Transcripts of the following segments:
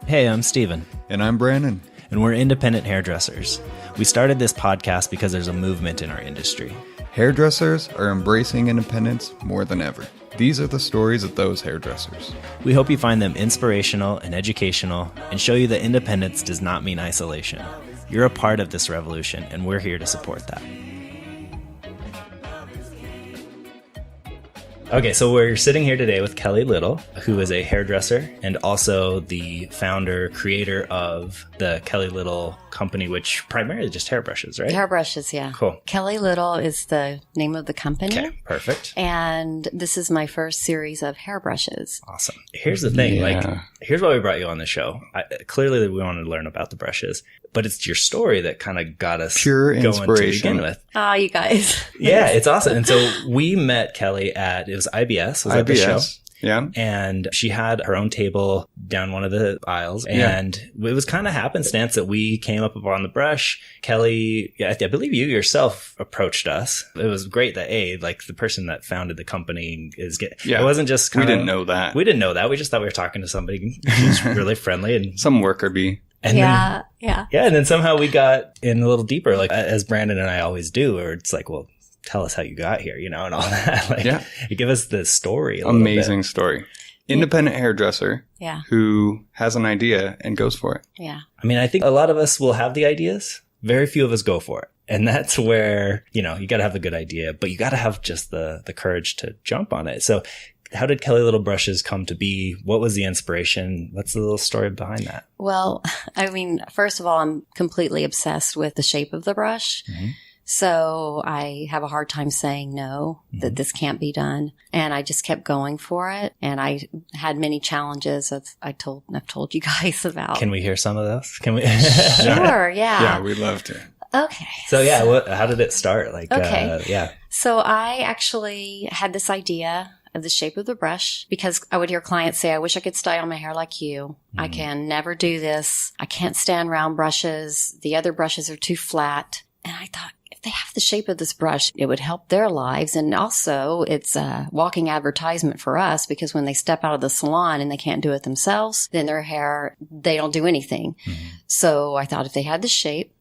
Hey, I'm Steven. And I'm Brandon. And we're independent hairdressers. We started this podcast because there's a movement in our industry. Hairdressers are embracing independence more than ever. These are the stories of those hairdressers. We hope you find them inspirational and educational and show you that independence does not mean isolation. You're a part of this revolution, and we're here to support that. Okay, so we're sitting here today with Kellie Little, who is a hairdresser and also the founder, creator of the Kellie Little company, which primarily just hairbrushes, right? Hairbrushes, yeah. Cool. Kellie Little is the name of the company. Okay, perfect. And this is my first series of hairbrushes. Awesome. Here's the thing, here's why we brought you on the show. Clearly we wanted to learn about the brushes, but it's your story that kind of got us pure going inspiration to begin with. Oh, you guys. Yeah, it's awesome. And so we met Kellie at, it was IBS, was that the show? Yeah. And she had her own table down one of the aisles. And it was kind of happenstance that we came up upon the brush. Kellie, I believe you yourself approached us. It was great that the person that founded the company it wasn't just we didn't know that. We didn't know that. We just thought we were talking to somebody who's really friendly and some worker bee. And yeah. And then somehow we got in a little deeper, like as Brandon and I always do, where it's like, well, tell us how you got here, and all that. Give us the story. Amazing story. Independent hairdresser who has an idea and goes for it. Yeah. I mean, I think a lot of us will have the ideas. Very few of us go for it. And that's where, you got to have the good idea, but you got to have just the courage to jump on it. So how did Kellie Little Brushes come to be? What was the inspiration? What's the little story behind that? Well, I mean, first of all, I'm completely obsessed with the shape of the brush. Mm-hmm. So I have a hard time saying no, that this can't be done. And I just kept going for it. And I had many challenges I've told you guys about. Can we hear some of those? Can we? Sure, yeah. Yeah, we'd love to. Okay. So how did it start? So I actually had this idea of the shape of the brush because I would hear clients say, I wish I could style my hair like you. I can never do this. I can't stand round brushes. The other brushes are too flat. And I thought, if they have the shape of this brush, it would help their lives. And also it's a walking advertisement for us because when they step out of the salon and they can't do it themselves, then their hair, they don't do anything. Mm-hmm. So I thought if they had the shape,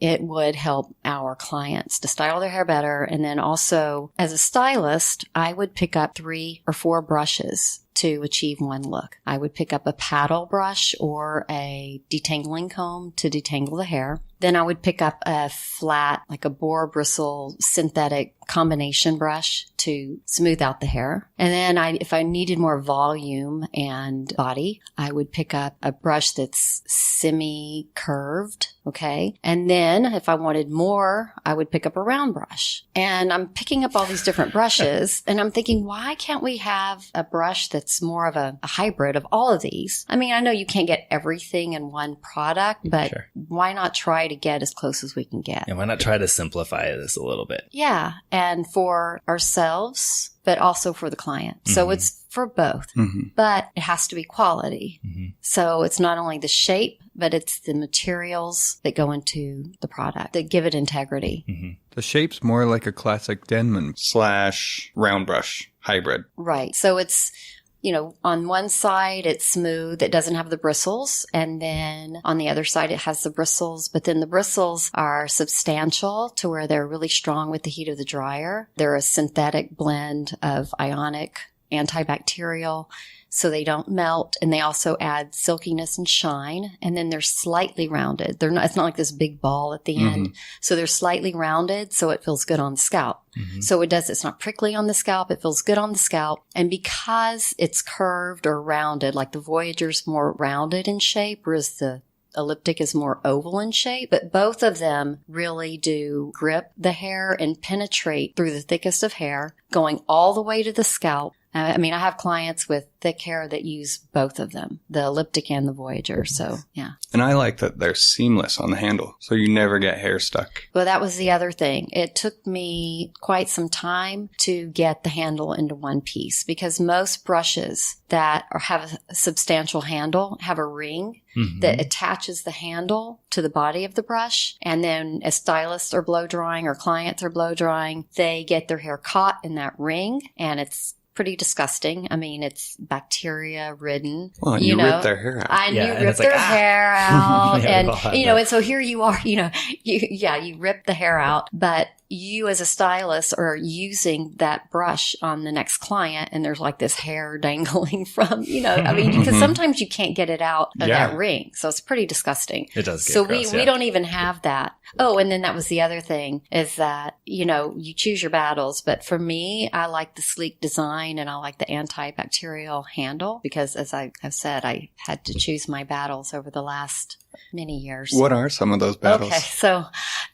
it would help our clients to style their hair better. And then also as a stylist, I would pick up 3 or 4 brushes to achieve one look. I would pick up a paddle brush or a detangling comb to detangle the hair. Then I would pick up a flat, like a boar bristle synthetic combination brush to smooth out the hair. And then if I needed more volume and body, I would pick up a brush that's semi-curved. Okay. And then if I wanted more, I would pick up a round brush. And I'm picking up all these different brushes and I'm thinking, why can't we have a brush that's more of a hybrid of all of these? I mean, I know you can't get everything in one product, but why not try to get as close as we can get? And why not try to simplify this a little bit? Yeah. And for ourselves, but also for the client. Mm-hmm. So it's for both, but it has to be quality. Mm-hmm. So it's not only the shape, but it's the materials that go into the product that give it integrity. Mm-hmm. The shape's more like a classic Denman / round brush hybrid. Right. So it's, on one side it's smooth, it doesn't have the bristles. And then on the other side it has the bristles, but then the bristles are substantial to where they're really strong with the heat of the dryer. They're a synthetic blend of ionic, antibacterial, so they don't melt, and they also add silkiness and shine. And then they're slightly rounded. It's not like this big ball at the end. So they're slightly rounded, so it feels good on the scalp. So it's not prickly on the scalp. It feels good on the scalp. And because it's curved or rounded, like the Voyager's more rounded in shape, whereas the Elliptic is more oval in shape, but both of them really do grip the hair and penetrate through the thickest of hair, going all the way to the scalp. I mean, I have clients with thick hair that use both of them, the Elliptic and the Voyager. So, yeah. And I like that they're seamless on the handle, so you never get hair stuck. Well, that was the other thing. It took me quite some time to get the handle into one piece because most brushes that have a substantial handle have a ring that attaches the handle to the body of the brush. And then as stylists are blow drying or clients are blow drying, they get their hair caught in that ring and it's pretty disgusting. I mean, it's bacteria ridden. Well, you rip their hair out. And you rip their hair out. And, that. and so here you are, you rip the hair out, but you as a stylist are using that brush on the next client and there's like this hair dangling from, because sometimes you can't get it out of that ring. So it's pretty disgusting. It does get So gross, we don't even have that. Oh, and then that was the other thing is that, you choose your battles. But for me, I like the sleek design and I like the antibacterial handle because as I have said, I had to choose my battles over the last many years. What are some of those battles? Okay, so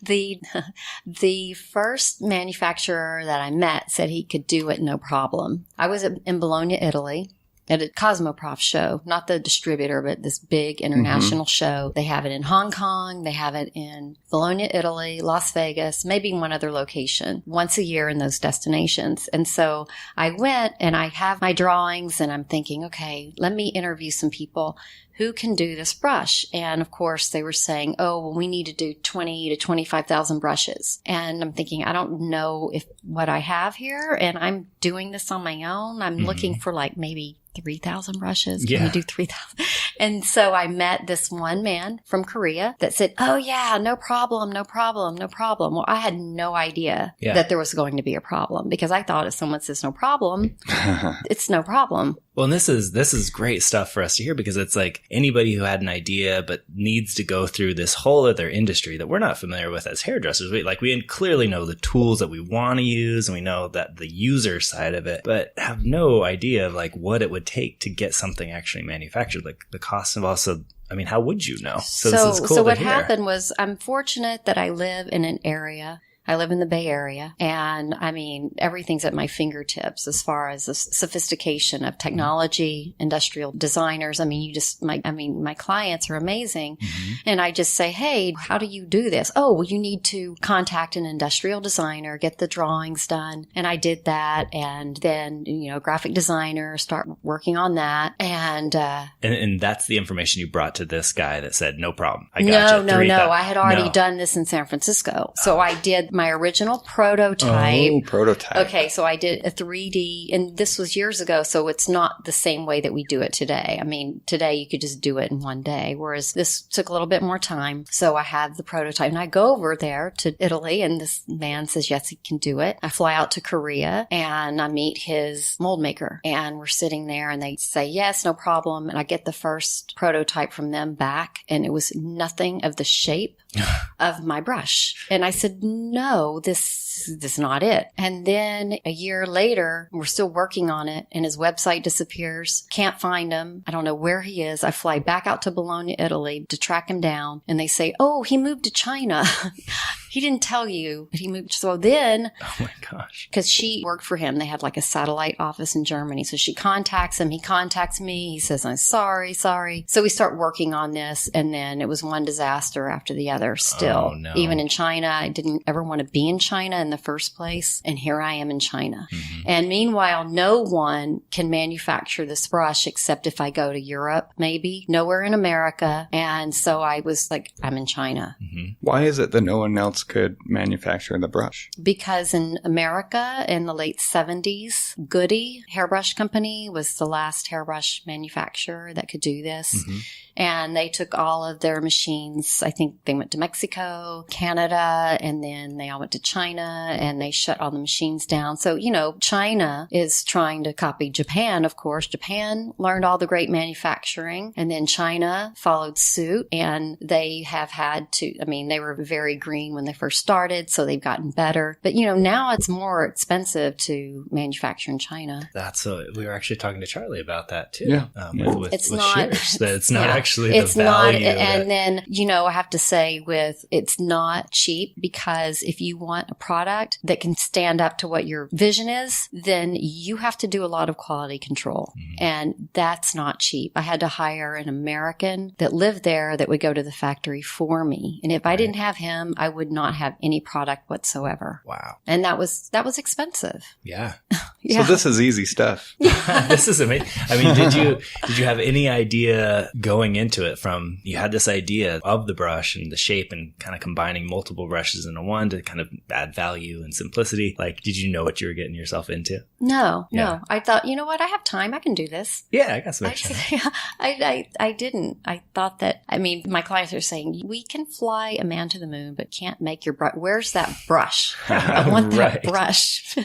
the first manufacturer that I met said he could do it no problem. I was in Bologna, Italy, at a Cosmoprof show, not the distributor, but this big international show. They have it in Hong Kong. They have it in Bologna, Italy, Las Vegas, maybe one other location once a year in those destinations. And so I went and I have my drawings and I'm thinking, okay, let me interview some people who can do this brush. And of course they were saying, oh, well, we need to do 20 to 25,000 brushes. And I'm thinking, I don't know if what I have here and I'm doing this on my own. I'm looking for like maybe 3,000 brushes. Can we do 3,000? And so I met this one man from Korea that said, oh yeah, no problem, no problem, no problem. Well, I had no idea that there was going to be a problem because I thought if someone says no problem, it's no problem. Well, and this is great stuff for us to hear because it's like anybody who had an idea but needs to go through this whole other industry that we're not familiar with as hairdressers. We clearly know the tools that we want to use and we know that the user side of it, but have no idea of like what it would take to get something actually manufactured, like the cost of also. I mean, how would you know? So this is cool so what hear. happened was I'm fortunate that I live in an area. I live in the Bay Area and I mean, everything's at my fingertips as far as the sophistication of technology, industrial designers. I mean, my clients are amazing. And I just say, hey, how do you do this? Oh, well, you need to contact an industrial designer, get the drawings done. And I did that. And then, graphic designer, start working on that. And that's the information you brought to this guy that said, no problem. I got you. No. I had already done this in San Francisco. So I did my original prototype. Oh, prototype. Okay, so I did a 3D, and this was years ago, so it's not the same way that we do it today. I mean, today you could just do it in one day, whereas this took a little bit more time. So I had the prototype, and I go over there to Italy, and this man says, yes, he can do it. I fly out to Korea, and I meet his mold maker, and we're sitting there, and they say, yes, no problem, and I get the first prototype from them back, and it was nothing of the shape of my brush. And I said, no, this is not it. And then a year later, we're still working on it and his website disappears. Can't find him. I don't know where he is. I fly back out to Bologna, Italy to track him down. And they say, oh, he moved to China. He didn't tell you, but he moved. So then, oh my gosh, because she worked for him, they had like a satellite office in Germany. So she contacts him. He contacts me. He says, I'm sorry. So we start working on this. And then it was one disaster after the other still. Oh, no. Even in China, I didn't ever want to be in China in the first place. And here I am in China. And meanwhile, no one can manufacture this brush except if I go to Europe, maybe nowhere in America. And so I was like, I'm in China. Why is it that no one else could manufacture the brush? Because in America in the late 70s, Goody Hairbrush Company was the last hairbrush manufacturer that could do this. And they took all of their machines. I think they went to Mexico, Canada, and then they all went to China and they shut all the machines down. So, China is trying to copy Japan, of course. Japan learned all the great manufacturing and then China followed suit and they have had to, they were very green when they first started, so they've gotten better. But, now it's more expensive to manufacture in China. We were actually talking to Charlie about that too. Yeah. With it's shears, that it's not actually it's the not, value. and then, I have to say it's not cheap because if you want a product that can stand up to what your vision is, then you have to do a lot of quality control. And that's not cheap. I had to hire an American that lived there that would go to the factory for me. And if I didn't have him, I would not have any product whatsoever. Wow. And that was expensive. Yeah. So this is easy stuff. This is amazing. Did you have any idea going into it from, you had this idea of the brush and the shape and kind of combining multiple brushes into one to to kind of add value and simplicity. Like, did you know what you were getting yourself into? No. Yeah. I thought, you know what? I have time. I can do this. Yeah, I guess that makes sense. I didn't. I thought that, I mean, my clients are saying, we can fly a man to the moon, but can't make your brush. Where's that brush? I want that brush.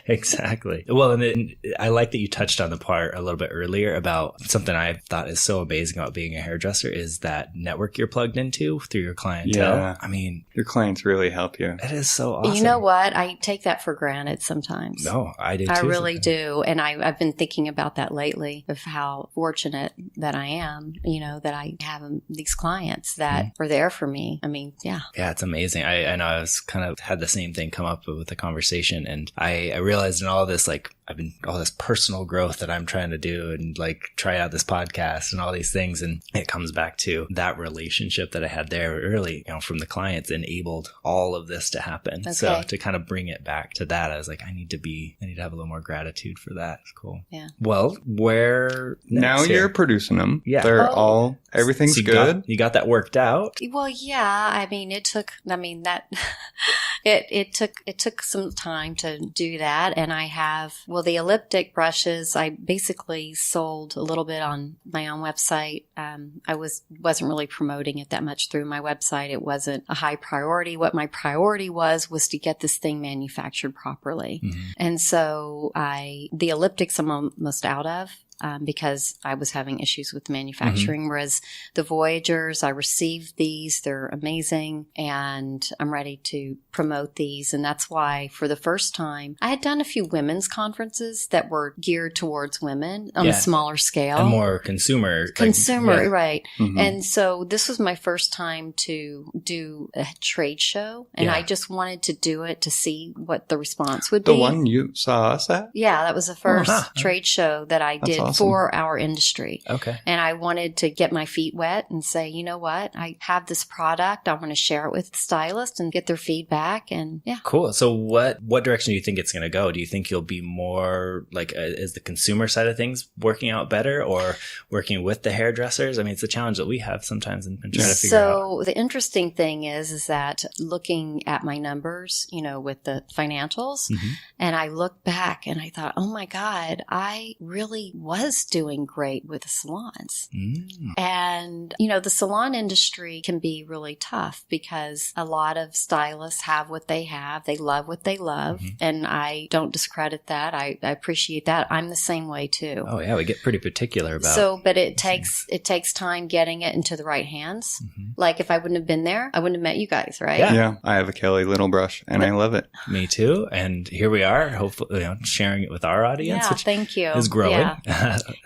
Exactly. Well, and then I like that you touched on the part a little bit earlier about something I thought is so amazing about being a hairdresser is that network you're plugged into through your clientele. Yeah. I mean, your clients really help you. It is so awesome. You know what? I take that for granted sometimes. No, I do too. I really do. And I've been thinking about that lately of how fortunate that I am, you know, that I have these clients that are there for me. I mean, yeah. Yeah, it's amazing. I know I was kind of had the same thing come up with the conversation, and I realized in all this, like, I've been all this personal growth that I'm trying to do and like try out this podcast and all these things. And it comes back to that relationship that I had there early, you know, from the clients enabled all of this to happen. Okay. So to kind of bring it back to that, I was like, I need to have a little more gratitude for that. It's cool. Yeah. Well, where now here? You're producing them. Yeah. They're everything's so good. You got that worked out. Well, yeah. I mean, it took some time to do that. And I have, the elliptic brushes, I basically sold a little bit on my own website. I wasn't really promoting it that much through my website. It wasn't a high priority. What my priority was to get this thing manufactured properly. Mm-hmm. And so the elliptics I'm almost out of. Because I was having issues with manufacturing, whereas the Voyagers, I received these, they're amazing, and I'm ready to promote these. And that's why for the first time, I had done a few women's conferences that were geared towards women on a smaller scale. And more consumer. Right. Mm-hmm. And so this was my first time to do a trade show, and I just wanted to do it to see what the response would be. The one you saw us at? Yeah, that was the first trade show that I did. Awesome. For our industry. Okay. And I wanted to get my feet wet and say, you know what? I have this product. I want to share it with stylists and get their feedback. And yeah. Cool. So what direction do you think it's going to go? Do you think you'll be more like, is the consumer side of things working out better or working with the hairdressers? I mean, it's a challenge that we have sometimes in trying to figure out. So the interesting thing is that looking at my numbers, you know, with the financials, and I look back and I thought, oh my God, I really was doing great with the salons. And, you know, the salon industry can be really tough because a lot of stylists have what they have. They love what they love. And I don't discredit that. I appreciate that. I'm the same way too. Oh yeah. We get pretty particular about but it takes time getting it into the right hands. Like if I wouldn't have been there, I wouldn't have met you guys, right? Yeah. I have a Kellie Little brush and I love it. Me too. And here we are, hopefully, you know, sharing it with our audience, which thank you. is growing.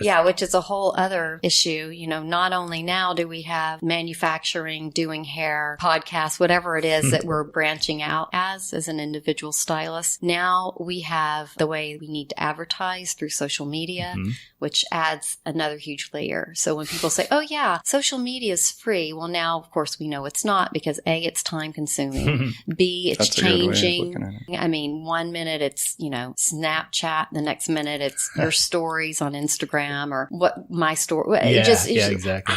Yeah, which is a whole other issue. You know, not only now do we have manufacturing, doing hair, podcasts, whatever it is that we're branching out as an individual stylist. Now we have the way we need to advertise through social media, which adds another huge layer. So when people say, oh yeah, social media is free. Well, now, of course, we know it's not because A, it's time consuming. B, it's That's changing. A good way of looking at it. I mean, 1 minute it's, you know, Snapchat. The next minute it's your stories on Instagram or what my story. Exactly.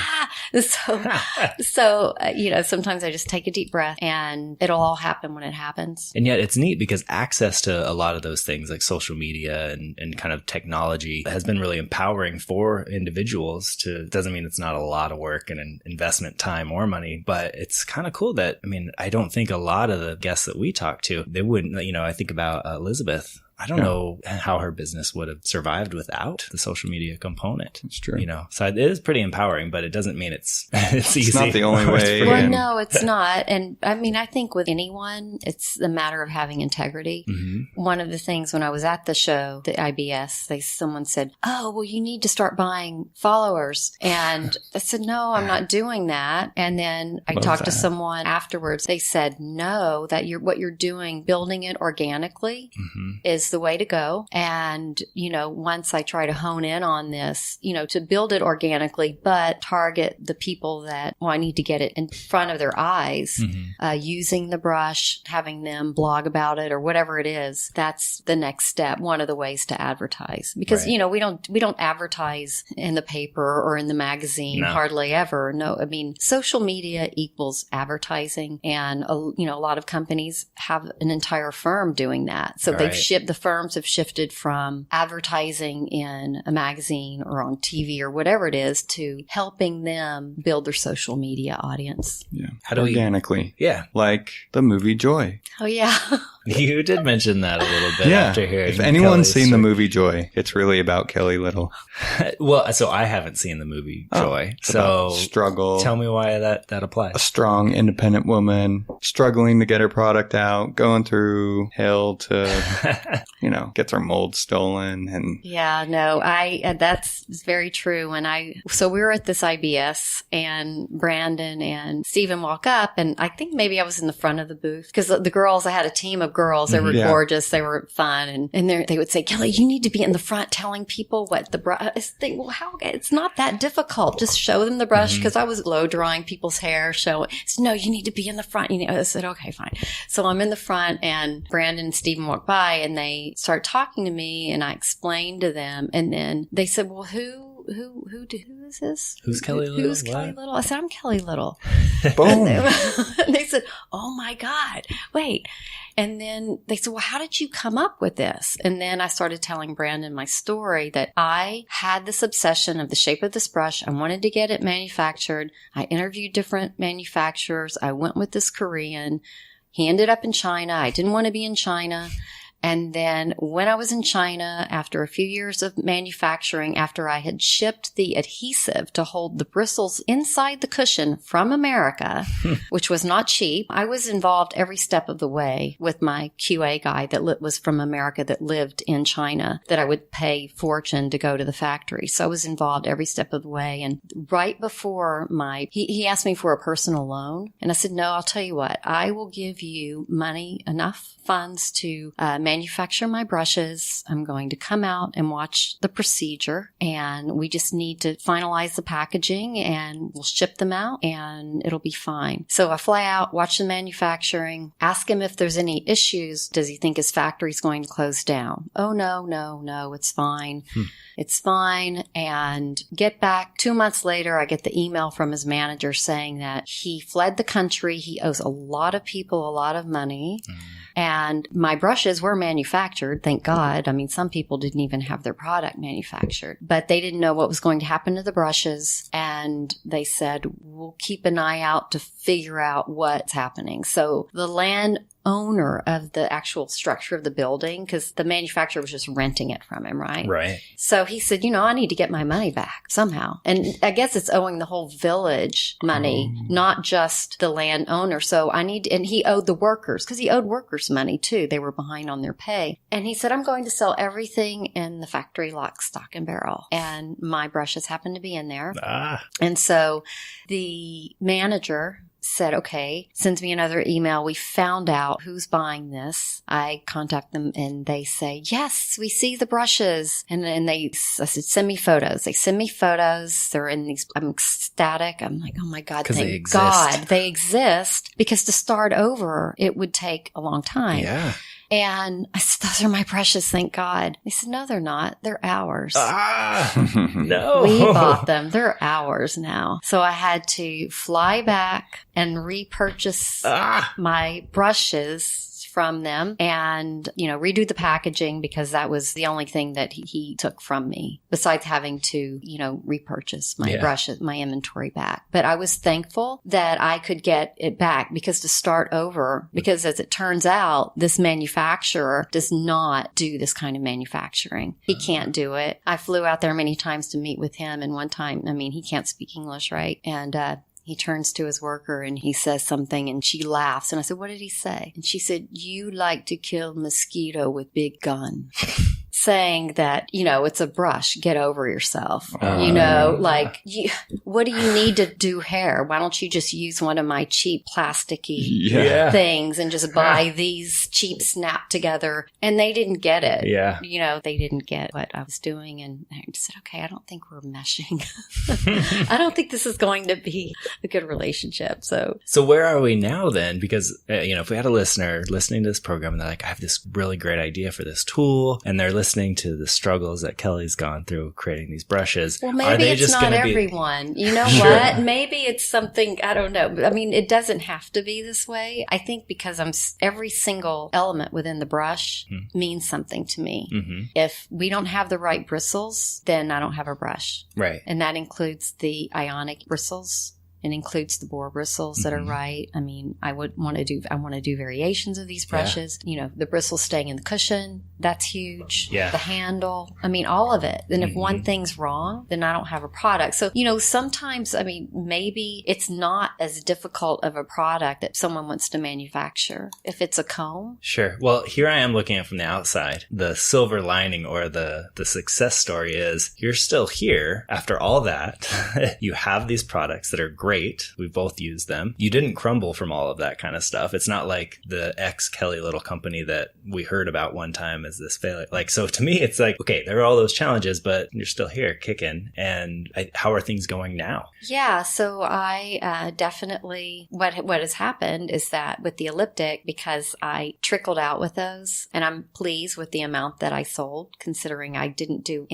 So you know, sometimes I just take a deep breath and it'll all happen when it happens. And yet it's neat because access to a lot of those things like social media and kind of technology has been really empowering for individuals doesn't mean it's not a lot of work and an investment time or money, but it's kind of cool that, I mean, I don't think a lot of the guests that we talk to, they wouldn't, you know, I think about Elizabeth. I don't know how her business would have survived without the social media component. It's true. You know, so it is pretty empowering, but it doesn't mean it's easy. It's not the only way. Well, no, it's not. And I mean, I think with anyone, it's a matter of having integrity. One of the things when I was at the show, the IBS, someone said, oh, well, you need to start buying followers. And I said, no, I'm not doing that. And then I talked to someone afterwards. They said, no, that what you're doing, building it organically is is the way to go. And, once I try to hone in on this, to build it organically, but target the people that, I need to get it in front of their eyes, using the brush, having them blog about it or whatever it is. That's the next step. One of the ways to advertise, because, we don't advertise in the paper or in the magazine hardly ever. No, I mean, social media equals advertising, and a lot of companies have an entire firm doing that. So the firms have shifted from advertising in a magazine or on TV or whatever it is to helping them build their social media audience. Yeah. How do organically. Yeah. Like the movie Joy. Oh, yeah. You did mention that a little bit after hearing. If anyone's seen the movie Joy, it's really about Kellie Little. Well, so I haven't seen the movie Joy. So struggle. Tell me why that applies. A strong, independent woman struggling to get her product out, going through hell to, gets her mold stolen. And yeah, no, that's very true. So we were at this IBS, and Brandon and Stephen walk up, and I think maybe I was in the front of the booth because the girls, I had a team of girls. They were gorgeous. They were fun. And they would say, Kellie, you need to be in the front telling people what the brush is. Well, how? It's not that difficult. Just show them the brush, because I was blow drying people's hair. No, you need to be in the front. I said, okay, fine. So I'm in the front, and Brandon and Stephen walk by, and they start talking to me, and I explained to them. And then they said, well, who is this? Who's Kellie Little? Who's Kellie Little? I said, I'm Kellie Little. Boom. And they said, oh my God, wait. And then they said, well, how did you come up with this? And then I started telling Brandon my story, that I had this obsession of the shape of this brush. I wanted to get it manufactured. I interviewed different manufacturers. I went with this Korean. He ended up in China. I didn't want to be in China. And then when I was in China, after a few years of manufacturing, after I had shipped the adhesive to hold the bristles inside the cushion from America, which was not cheap, I was involved every step of the way with my QA guy that was from America that lived in China, that I would pay fortune to go to the factory. So I was involved every step of the way. And right before he asked me for a personal loan. And I said, no, I'll tell you what, I will give you money, enough funds to manufacture my brushes. I'm going to come out and watch the procedure, and we just need to finalize the packaging, and we'll ship them out, and it'll be fine. So I fly out, watch the manufacturing, ask him if there's any issues. Does he think his factory's going to close down? Oh, no, it's fine. It's fine. And get back 2 months later, I get the email from his manager saying that he fled the country. He owes a lot of people a lot of money. And my brushes were manufactured, thank God. I mean, some people didn't even have their product manufactured, but they didn't know what was going to happen to the brushes. And they said, we'll keep an eye out to figure out what's happening. So the owner of the actual structure of the building, because the manufacturer was just renting it from him, right? Right. So he said, I need to get my money back somehow. And I guess it's owing the whole village money, not just the landowner. So and he owed the workers, because he owed workers money too. They were behind on their pay. And he said, I'm going to sell everything in the factory lock, stock, and barrel. And my brushes happened to be in there. And so the manager said, okay, sends me another email. We found out who's buying this. I contact them, and they say, yes, we see the brushes. And I said, send me photos. They send me photos. They're in these, I'm ecstatic. I'm like, oh my God, thank God they exist, because to start over, it would take a long time. Yeah. And I said, those are my brushes, thank God. They said, no, they're not. They're ours. No. We bought them. They're ours now. So I had to fly back and repurchase my brushes from them, and, redo the packaging, because that was the only thing that he took from me, besides having to, repurchase my brushes, my inventory back. But I was thankful that I could get it back, because to start over, because as it turns out, this manufacturer does not do this kind of manufacturing. He can't do it. I flew out there many times to meet with him, and one time, he can't speak English, right? And, he turns to his worker and he says something, and she laughs. And I said, what did he say? And she said, you like to kill mosquito with big gun. saying that, it's a brush, get over yourself. What do you need to do hair? Why don't you just use one of my cheap plasticky things and just buy these cheap snap together? And they didn't get it. Yeah. They didn't get what I was doing. And I just said, okay, I don't think we're meshing. I don't think this is going to be a good relationship. So where are we now then? Because, if we had a listener listening to this program and they're like, I have this really great idea for this tool, and they're listening to the struggles that Kellie's gone through creating these brushes. Well, maybe it's not everyone. You know what? Maybe it's something, I don't know. I mean, it doesn't have to be this way. I think because every single element within the brush means something to me. Mm-hmm. If we don't have the right bristles, then I don't have a brush. Right. And that includes the ionic bristles. It includes the boar bristles that are right. I mean, I want to do variations of these brushes. The bristles staying in the cushion, that's huge. Yeah. The handle, I mean, all of it. And if one thing's wrong, then I don't have a product. So, sometimes, I mean, maybe it's not as difficult of a product that someone wants to manufacture. If it's a comb. Sure. Well, here I am looking at from the outside. The silver lining or the success story is you're still here after all that. You have these products that are great. We both use them. You didn't crumble from all of that kind of stuff. It's not like the ex Kellie Little company that we heard about one time as this failure. So to me, it's like, okay, there are all those challenges, but you're still here kicking. And how are things going now? Yeah. So I definitely, what has happened is that with the elliptic, because I trickled out with those, and I'm pleased with the amount that I sold, considering I didn't do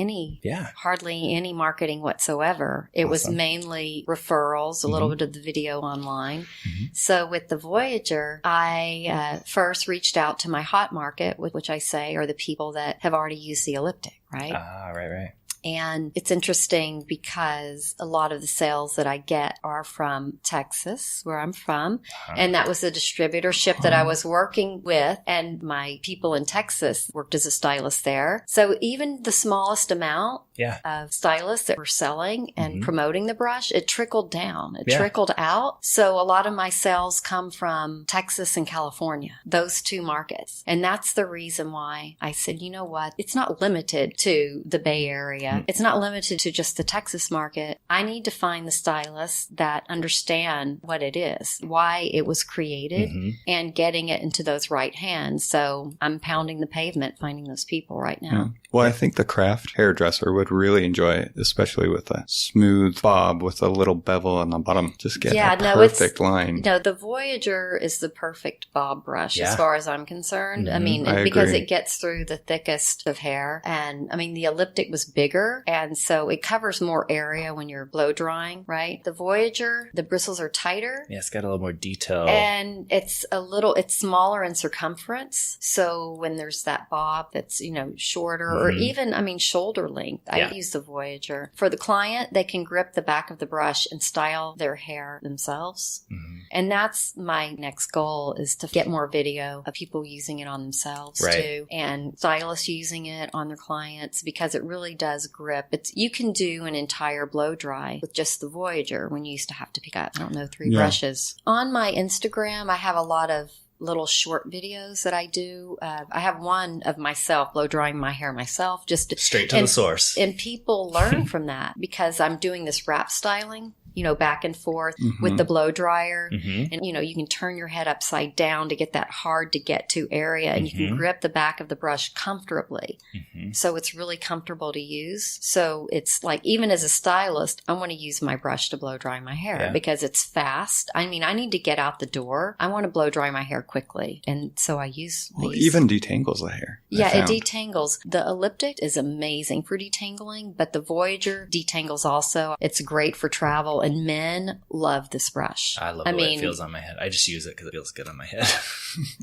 hardly any marketing whatsoever. It was mainly referrals, a little bit of the video online. Mm-hmm. So with the Voyager, I first reached out to my hot market, which I say are the people that have already used the elliptic, right? Right. And it's interesting because a lot of the sales that I get are from Texas, where I'm from. And that was a distributorship that I was working with. And my people in Texas worked as a stylist there. So even the smallest amount of stylists that were selling and promoting the brush, it trickled down. It trickled out. So a lot of my sales come from Texas and California, those two markets. And that's the reason why I said, you know what? It's not limited to the Bay Area. It's not limited to just the Texas market. I need to find the stylists that understand what it is, why it was created, and getting it into those right hands. So I'm pounding the pavement, finding those people right now. Yeah. Well, I think the craft hairdresser would really enjoy it, especially with a smooth bob with a little bevel on the bottom. Just get a perfect line. No, the Voyager is the perfect bob brush as far as I'm concerned. I mean, I because agree. it gets through the thickest of hair. And I mean, the elliptic was bigger, and so it covers more area when you're blow drying, right? The Voyager, the bristles are tighter. Yeah, it's got a little more detail. And it's smaller in circumference. So when there's that bob that's, shorter, or even, shoulder length, I use the Voyager. For the client, they can grip the back of the brush and style their hair themselves. And that's my next goal, is to get more video of people using it on themselves too. And stylists using it on their clients, because it really does grip. You can do an entire blow dry with just the Voyager when you used to have to pick up, 3 brushes. On my Instagram, I have a lot of little short videos that I do. I have one of myself blow drying my hair myself, just straight to the source. And people learn from that, because I'm doing this wrap styling, back and forth with the blow dryer. And, you can turn your head upside down to get that hard to get to area, and you can grip the back of the brush comfortably. So it's really comfortable to use. So it's like, even as a stylist, I want to use my brush to blow dry my hair because it's fast. I mean, I need to get out the door. I want to blow dry my hair quickly. And so I use these. Even detangles the hair. Yeah, it detangles. The elliptic is amazing for detangling, but the Voyager detangles also. It's great for travel. And men love this brush. I love the way it feels on my head. I just use it because it feels good on my head.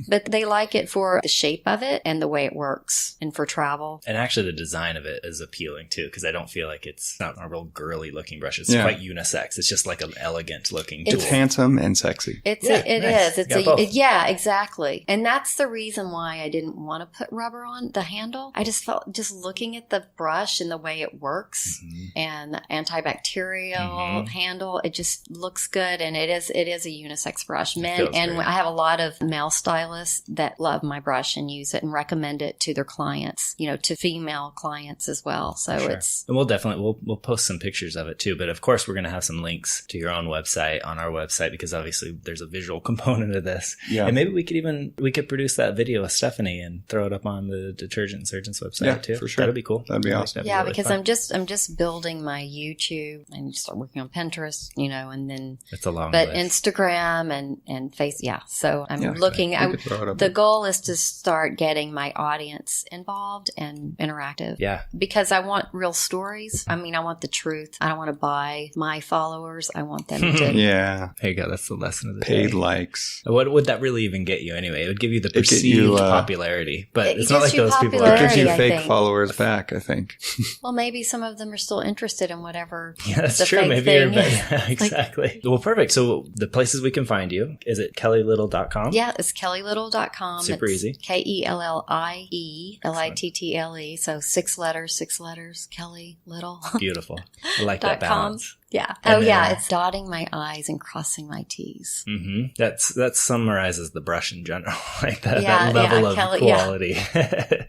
But they like it for the shape of it and the way it works, and for travel. And actually the design of it is appealing too, because I don't feel like it's not a real girly looking brush. It's quite unisex. It's just like an elegant looking tool. It's handsome and sexy. It is. Exactly. And that's the reason why I didn't want to put rubber on the handle. I just felt, just looking at the brush and the way it works, and the antibacterial handle. It just looks good, and it is a unisex brush. Men feels and great. I have a lot of male stylists that love my brush and use it and recommend it to their clients, to female clients as well. So Sure. it's And we'll post some pictures of it too. But of course, we're going to have some links to your own website on our website, because obviously there's a visual component of this. Yeah. And maybe we could produce that video with Stephanie and throw it up on the Detergent Surgeon's website Yeah, too. for sure. That'd be cool. That'd be awesome. yeah, really because fun. I'm just building my YouTube and start working on Pinterest, and then It's a long but list. Instagram and face. Yeah, so I'm Yeah, looking. we could throw it up. The goal is to start getting my audience involved and interactive. Yeah. Because I want real stories. I mean, I want the truth. I don't want to buy my followers. I want them to. Yeah. There you go. That's the lesson of the Paid day. likes. What would that really even get you anyway? It would give you the get perceived you, popularity, but it it's not gives like you those people It are. gives you Alrighty, I fake think. followers back, I think. Well, maybe some of them are still interested in whatever. Yeah, that's the true. fake Maybe you're thing is. yeah, exactly. Well, perfect. So the places we can find you, is it kellylittle.com? Yeah, it's kellylittle.com. Super it's easy. KELLIE, so 6 letters, Kellie Little. Beautiful. I like that .com. balance. Yeah. And then- yeah. It's dotting my I's and crossing my T's. Mm-hmm. That summarizes the brush in general, like that, Yeah, that level yeah, of Kelly- yeah. quality.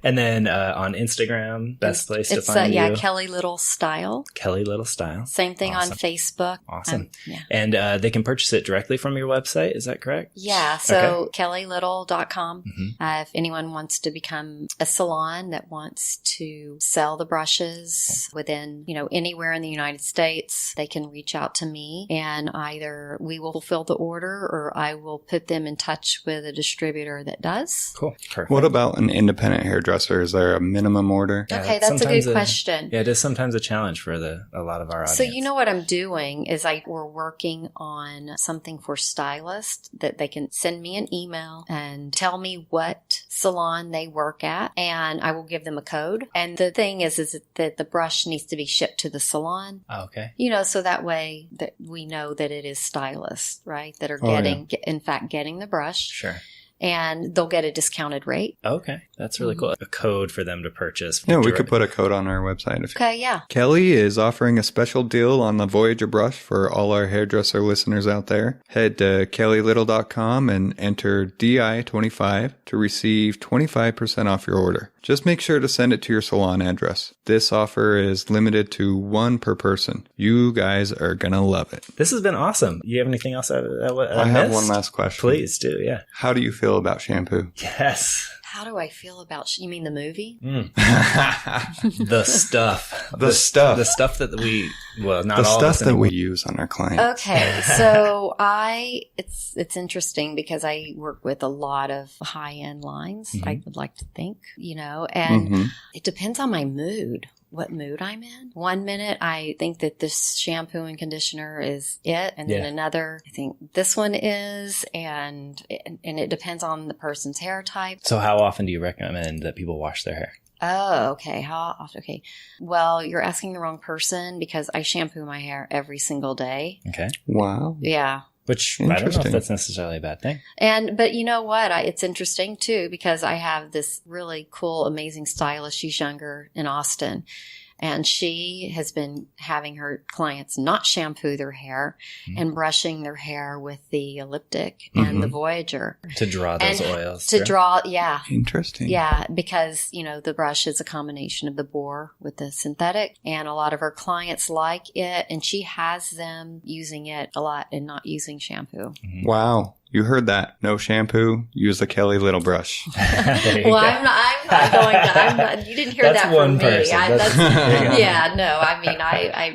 And then on Instagram, best place to It's find you. Kellie Little Style. Kellie Little Style. Same thing Awesome. on Facebook. Awesome. Yeah. And they can purchase it directly from your website. Is that correct? Yeah, so kellylittle.com. Mhm. If anyone wants to become a salon that wants to sell the brushes within, anywhere in the United States, they can reach out to me, and either we will fulfill the order or I will put them in touch with a distributor that does. Cool. Perfect. What about an independent hairdresser? Is there a minimum order? Yeah, Okay, that's a sometimes good question. Yeah, it is sometimes a challenge for a lot of our audience. So what I'm doing is we're working on something for stylists that they can send me an email and tell me what salon they work at, and I will give them a code. And the thing is that the brush needs to be shipped to the salon. Oh, okay. So that way that we know that it is stylists, right? That are Oh, yeah. getting the brush, Sure. and they'll get a discounted rate. Okay. That's really cool. A code for them to purchase. Yeah, we could put a code on our website. Okay, yeah. Kelly is offering a special deal on the Voyager brush for all our hairdresser listeners out there. Head to kellylittle.com and enter DI25 to receive 25% off your order. Just make sure to send it to your salon address. This offer is limited to 1 per person. You guys are going to love it. This has been awesome. You have anything else I have missed? one last question. Please do, yeah. How do you feel about shampoo? Yes. How do I feel about you mean the movie? The stuff. The stuff. The stuff that not The all of stuff us that anymore. we use on our clients. Okay, so it's interesting because I work with a lot of high-end lines, I would like to think, and Mhm. it depends on my mood, what mood I'm in. One minute I think that this shampoo and conditioner is it, and then Yeah. another I think this one is, and it depends on the person's hair type. So how often do you recommend that people wash their hair? Oh, okay. How often? Okay. Well, you're asking the wrong person because I shampoo my hair every single day. Okay. Wow. Yeah. Which I don't know if Interesting. that's necessarily a bad thing. But you know what? It's interesting too because I have this really cool, amazing stylist. She's younger in Austin. And she has been having her clients not shampoo their hair and brushing their hair with the elliptic and the Voyager. To draw those And oils. To through. draw, yeah. Interesting. Yeah, because, the brush is a combination of the boar with the synthetic, and a lot of her clients like it, and she has them using it a lot and not using shampoo. Wow. You heard that. No shampoo. Use the Kelly Little brush. There you Well, go. I'm not going to, you didn't hear That's that one from me. person.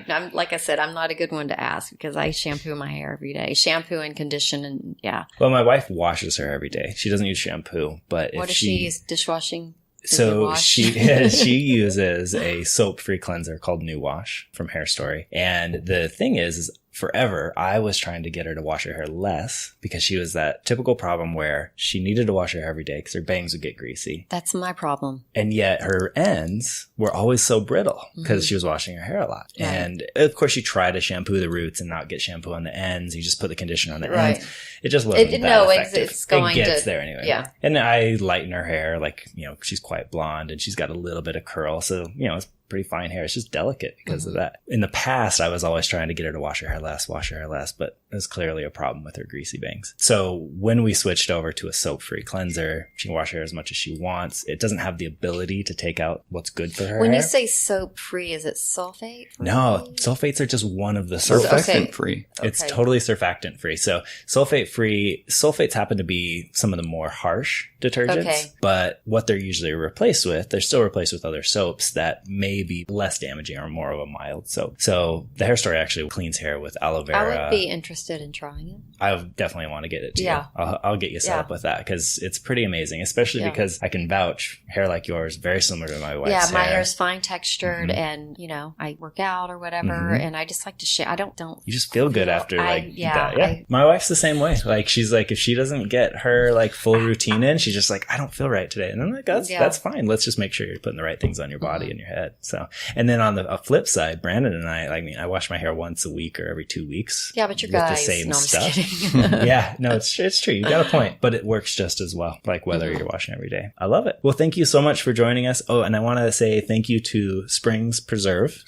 I'm like I said, I'm not a good one to ask because I shampoo my hair every day. Shampoo and condition and yeah. Well, my wife washes her every day. She doesn't use shampoo, but What if does she use? Dishwashing? Does it So wash? she uses a soap-free cleanser called New Wash from Hair Story. And the thing is forever, I was trying to get her to wash her hair less because she was that typical problem where she needed to wash her hair every day because her bangs would get greasy. That's my problem. And yet her ends were always so brittle because she was washing her hair a lot. Right. And of course, you try to shampoo the roots and not get shampoo on the ends. You just put the conditioner on the Right. ends. It just wasn't that effective. It's going it gets to there anyway. Yeah. And I lighten her hair. Like, she's quite blonde and she's got a little bit of curl. So, it's pretty fine hair. It's just delicate because of that. In the past, I was always trying to get her to wash her hair less, but there's clearly a problem with her greasy bangs. So when we switched over to a soap-free cleanser, she can wash her hair as much as she wants. It doesn't have the ability to take out what's good for her When hair. you say soap-free, is it sulfate? No, sulfates are just one of the sulfates. Surfactant-free. It's totally surfactant-free. So sulfates happen to be some of the more harsh detergents, but what they're usually replaced with, they're still replaced with other soaps that may be less damaging or more of a mild soap. So the Hair Story actually cleans hair with aloe vera. I would be interested in trying it. I definitely want to get it to you. I'll get you set up with that because it's pretty amazing, especially because I can vouch hair like yours, very similar to my wife's hair. Yeah, my hair is fine textured and, I work out or whatever and I just like to share. I don't. You just feel good after that. Yeah. My My wife's the same way. Like she's like, if she doesn't get her like full routine in, she's just like, I don't feel right today. And I'm like, that's fine. Let's just make sure you're putting the right things on your body and your head. So, and then on the flip side, Brandon and I wash my hair once a week or every 2 weeks. Yeah, but you're with guys. the same No, I'm stuff. just kidding. Yeah, no, it's true. You got a point, but it works just as well. Like whether you're washing every day. I love it. Well, thank you so much for joining us. Oh, and I want to say thank you to Springs Preserve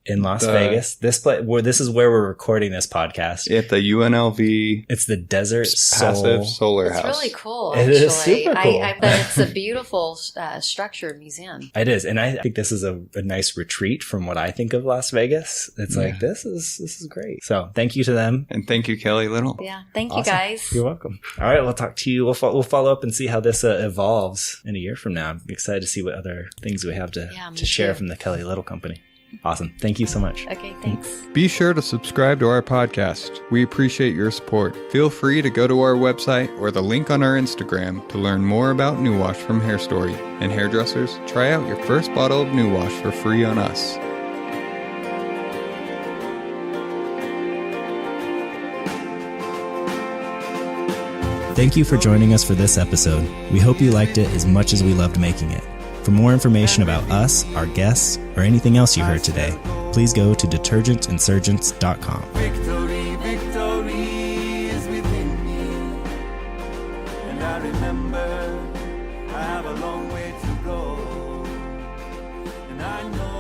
in Las Vegas. This is where we're recording this podcast. At the UNLV. It's the Desert Passive Solar House. It's really cool, It actually. is super cool. But it's a beautiful structure museum. It is. And I think this is a nice retreat from what I think of Las Vegas. It's like, this is great. So thank you to them. And thank you, Kellie Little. Yeah. Thank you, guys. You're welcome. All right. We'll talk to you. We'll follow up and see how this evolves in a year from now. I'm excited to see what other things we have to share from the Kellie Little Company. Awesome. Thank you so much. Okay, thanks. Be sure to subscribe to our podcast. We appreciate your support. Feel free to go to our website or the link on our Instagram to learn more about New Wash from Hair Story. And hairdressers, try out your first bottle of New Wash for free on us. Thank you for joining us for this episode. We hope you liked it as much as we loved making it. For more information about us, our guests, or anything else you heard today, please go to detergentinsurgents.com. Victory, victory is within me. And I remember I have a long way to go. And I know